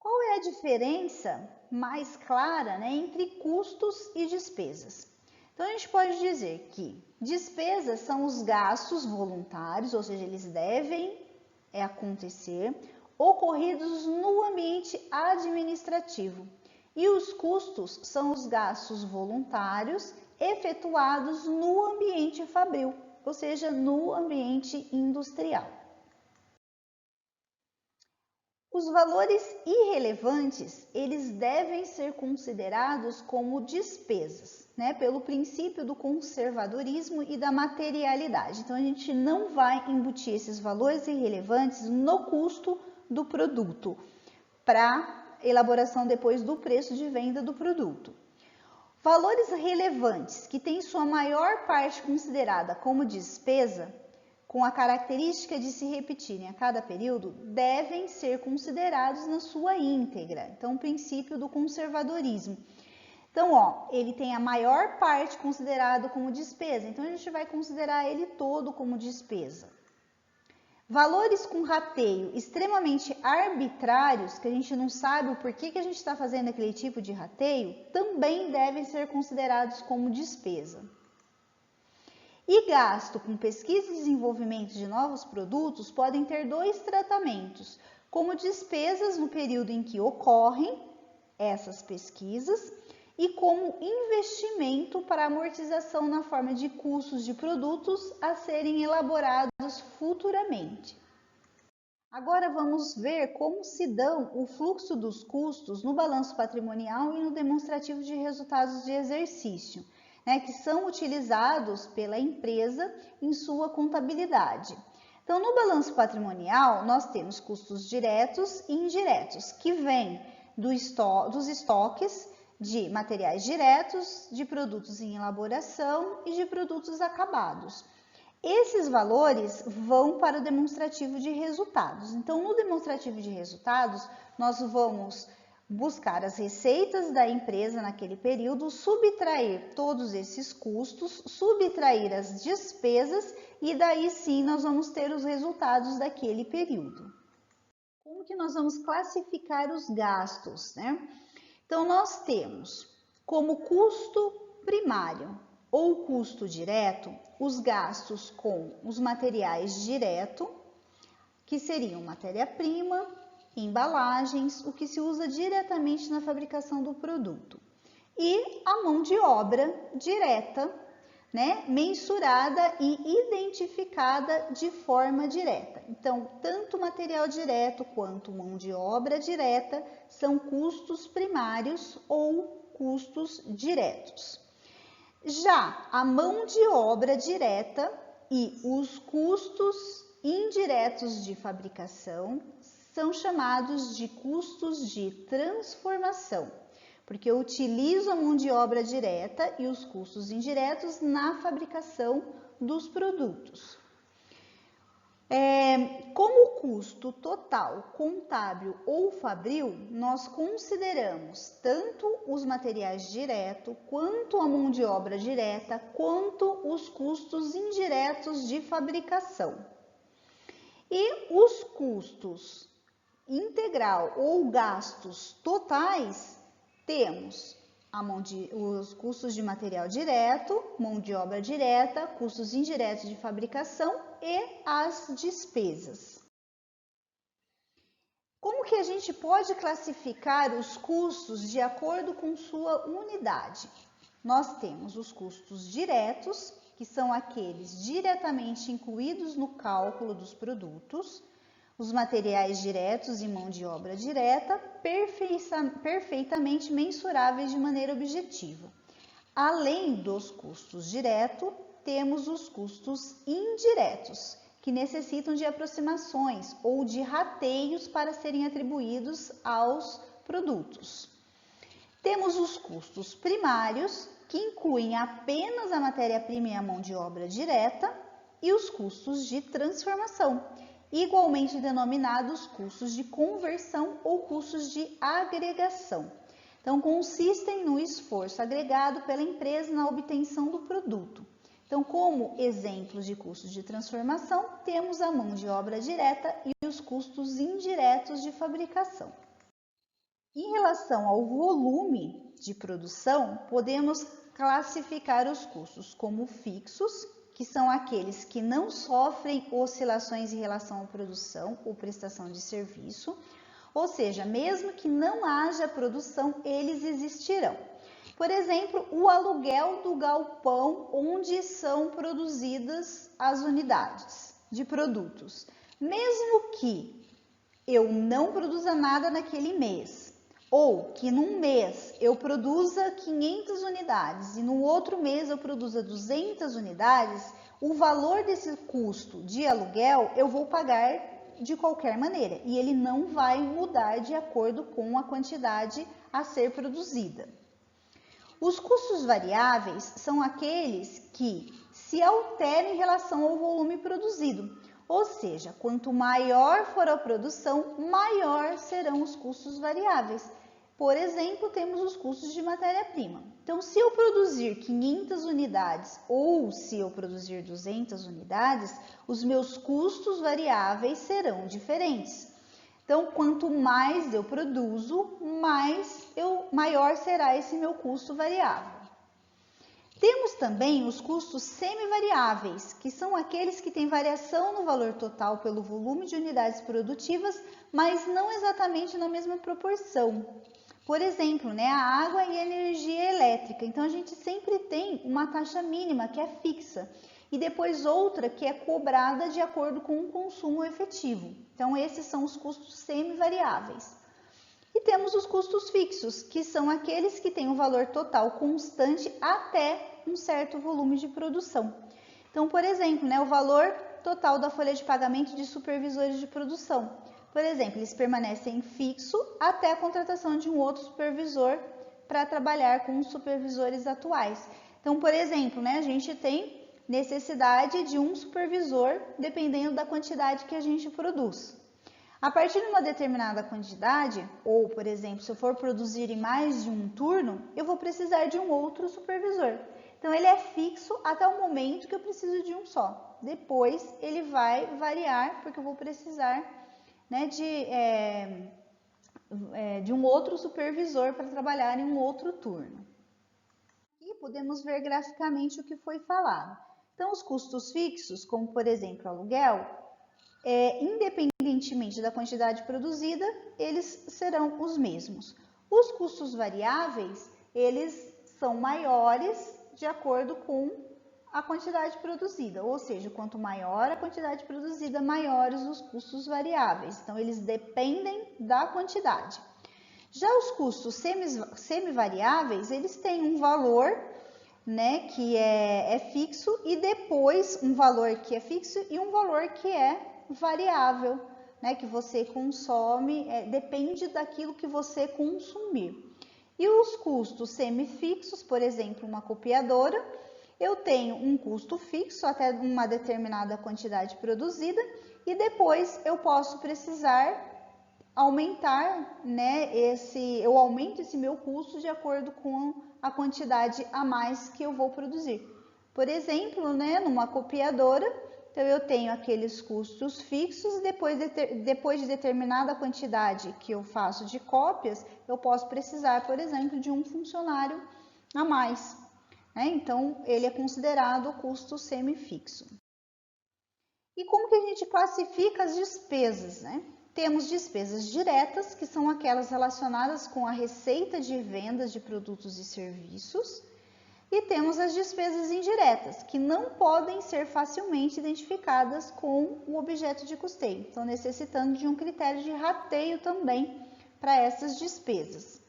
Qual é a diferença mais clara, né, entre custos e despesas? Então, a gente pode dizer que despesas são os gastos voluntários, ou seja, eles devem acontecer, ocorridos no ambiente administrativo. E os custos são os gastos voluntários efetuados no ambiente fabril, ou seja, no ambiente industrial. Os valores irrelevantes, eles devem ser considerados como despesas, né, pelo princípio do conservadorismo e da materialidade. Então, a gente não vai embutir esses valores irrelevantes no custo do produto, para elaboração depois do preço de venda do produto. Valores relevantes, que têm sua maior parte considerada como despesa, com a característica de se repetirem a cada período, devem ser considerados na sua íntegra. Então, o princípio do conservadorismo. Então, ele tem a maior parte considerado como despesa, então a gente vai considerar ele todo como despesa. Valores com rateio extremamente arbitrários, que a gente não sabe o porquê que a gente está fazendo aquele tipo de rateio, também devem ser considerados como despesa. E gasto com pesquisa e desenvolvimento de novos produtos podem ter dois tratamentos, como despesas no período em que ocorrem essas pesquisas e como investimento para amortização na forma de custos de produtos a serem elaborados futuramente. Agora vamos ver como se dão o fluxo dos custos no balanço patrimonial e no demonstrativo de resultados de exercício, né, que são utilizados pela empresa em sua contabilidade. Então, no balanço patrimonial, nós temos custos diretos e indiretos, que vêm dos estoques de materiais diretos, de produtos em elaboração e de produtos acabados. Esses valores vão para o demonstrativo de resultados. Então, no demonstrativo de resultados, nós vamos buscar as receitas da empresa naquele período, subtrair todos esses custos, subtrair as despesas e daí sim nós vamos ter os resultados daquele período. Como que nós vamos classificar os gastos, né? Então, nós temos como custo primário ou custo direto os gastos com os materiais direto, que seriam matéria-prima, embalagens, o que se usa diretamente na fabricação do produto. E a mão de obra direta, né, mensurada e identificada de forma direta. Então, tanto material direto quanto mão de obra direta são custos primários ou custos diretos. Já a mão de obra direta e os custos indiretos de fabricação são chamados de custos de transformação, porque eu utilizo a mão de obra direta e os custos indiretos na fabricação dos produtos. Como custo total, contábil ou fabril, nós consideramos tanto os materiais diretos, quanto a mão de obra direta, quanto os custos indiretos de fabricação. E os custos integral ou gastos totais, temos os custos de material direto, mão de obra direta, custos indiretos de fabricação e as despesas. Como que a gente pode classificar os custos de acordo com sua unidade? Nós temos os custos diretos, que são aqueles diretamente incluídos no cálculo dos produtos, os materiais diretos e mão de obra direta, perfeitamente mensuráveis de maneira objetiva. Além dos custos diretos, temos os custos indiretos, que necessitam de aproximações ou de rateios para serem atribuídos aos produtos. Temos os custos primários, que incluem apenas a matéria-prima e a mão de obra direta, e os custos de transformação, igualmente denominados custos de conversão ou custos de agregação. Então, consistem no esforço agregado pela empresa na obtenção do produto. Então, como exemplos de custos de transformação, temos a mão de obra direta e os custos indiretos de fabricação. Em relação ao volume de produção, podemos classificar os custos como fixos, que são aqueles que não sofrem oscilações em relação à produção ou prestação de serviço, ou seja, mesmo que não haja produção, eles existirão. Por exemplo, o aluguel do galpão onde são produzidas as unidades de produtos. Mesmo que eu não produza nada naquele mês, ou que num mês eu produza 500 unidades e no outro mês eu produza 200 unidades, o valor desse custo de aluguel eu vou pagar de qualquer maneira e ele não vai mudar de acordo com a quantidade a ser produzida. Os custos variáveis são aqueles que se alteram em relação ao volume produzido, ou seja, quanto maior for a produção, maior serão os custos variáveis. Por exemplo, temos os custos de matéria-prima. Então, se eu produzir 500 unidades ou se eu produzir 200 unidades, os meus custos variáveis serão diferentes. Então, quanto mais eu produzo, maior será esse meu custo variável. Temos também os custos semivariáveis, que são aqueles que têm variação no valor total pelo volume de unidades produtivas, mas não exatamente na mesma proporção. Por exemplo, a água e a energia elétrica. Então, a gente sempre tem uma taxa mínima que é fixa e depois outra que é cobrada de acordo com o consumo efetivo. Então, esses são os custos semivariáveis. E temos os custos fixos, que são aqueles que têm um valor total constante até um certo volume de produção. Então, por exemplo, o valor total da folha de pagamento de supervisores de produção. Por exemplo, eles permanecem fixo até a contratação de um outro supervisor para trabalhar com os supervisores atuais. Então, por exemplo, a gente tem necessidade de um supervisor dependendo da quantidade que a gente produz. A partir de uma determinada quantidade, ou, por exemplo, se eu for produzir em mais de um turno, eu vou precisar de um outro supervisor. Então, ele é fixo até o momento que eu preciso de um só. Depois, ele vai variar, porque eu vou precisar de um outro supervisor para trabalhar em um outro turno. Aqui podemos ver graficamente o que foi falado. Então, os custos fixos, como por exemplo aluguel, independentemente da quantidade produzida, eles serão os mesmos. Os custos variáveis, eles são maiores de acordo com a quantidade produzida, ou seja, quanto maior a quantidade produzida, maiores os custos variáveis. Então, eles dependem da quantidade. Já os custos semivariáveis, eles têm um valor, que é fixo e depois um valor que é fixo e um valor que é variável, que você consome, depende daquilo que você consumir. E os custos semifixos, por exemplo, uma copiadora, eu tenho um custo fixo até uma determinada quantidade produzida e depois eu posso precisar aumentar, eu aumento esse meu custo de acordo com a quantidade a mais que eu vou produzir. Por exemplo, numa copiadora, então eu tenho aqueles custos fixos e depois de determinada quantidade que eu faço de cópias, eu posso precisar, por exemplo, de um funcionário a mais. Então, ele é considerado custo semifixo. E como que a gente classifica as despesas? Temos despesas diretas, que são aquelas relacionadas com a receita de vendas de produtos e serviços. E temos as despesas indiretas, que não podem ser facilmente identificadas com o objeto de custeio. Então, necessitando de um critério de rateio também para essas despesas.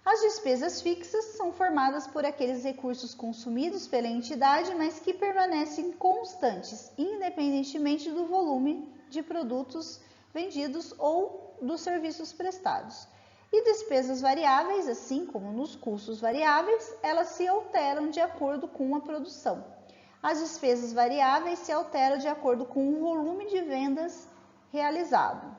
As despesas fixas são formadas por aqueles recursos consumidos pela entidade, mas que permanecem constantes, independentemente do volume de produtos vendidos ou dos serviços prestados. E despesas variáveis, assim como nos custos variáveis, elas se alteram de acordo com a produção. As despesas variáveis se alteram de acordo com o volume de vendas realizado.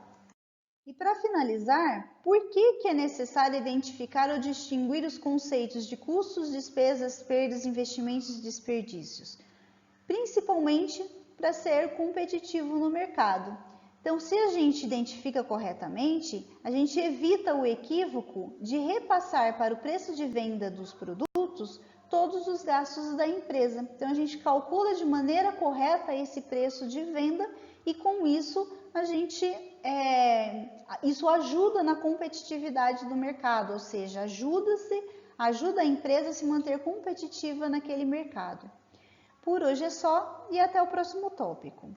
E para finalizar, por que é necessário identificar ou distinguir os conceitos de custos, despesas, perdas, investimentos e desperdícios? Principalmente para ser competitivo no mercado. Então, se a gente identifica corretamente, a gente evita o equívoco de repassar para o preço de venda dos produtos todos os gastos da empresa. Então, a gente calcula de maneira correta esse preço de venda e com isso isso ajuda na competitividade do mercado, ou seja, ajuda a empresa a se manter competitiva naquele mercado. Por hoje é só e até o próximo tópico.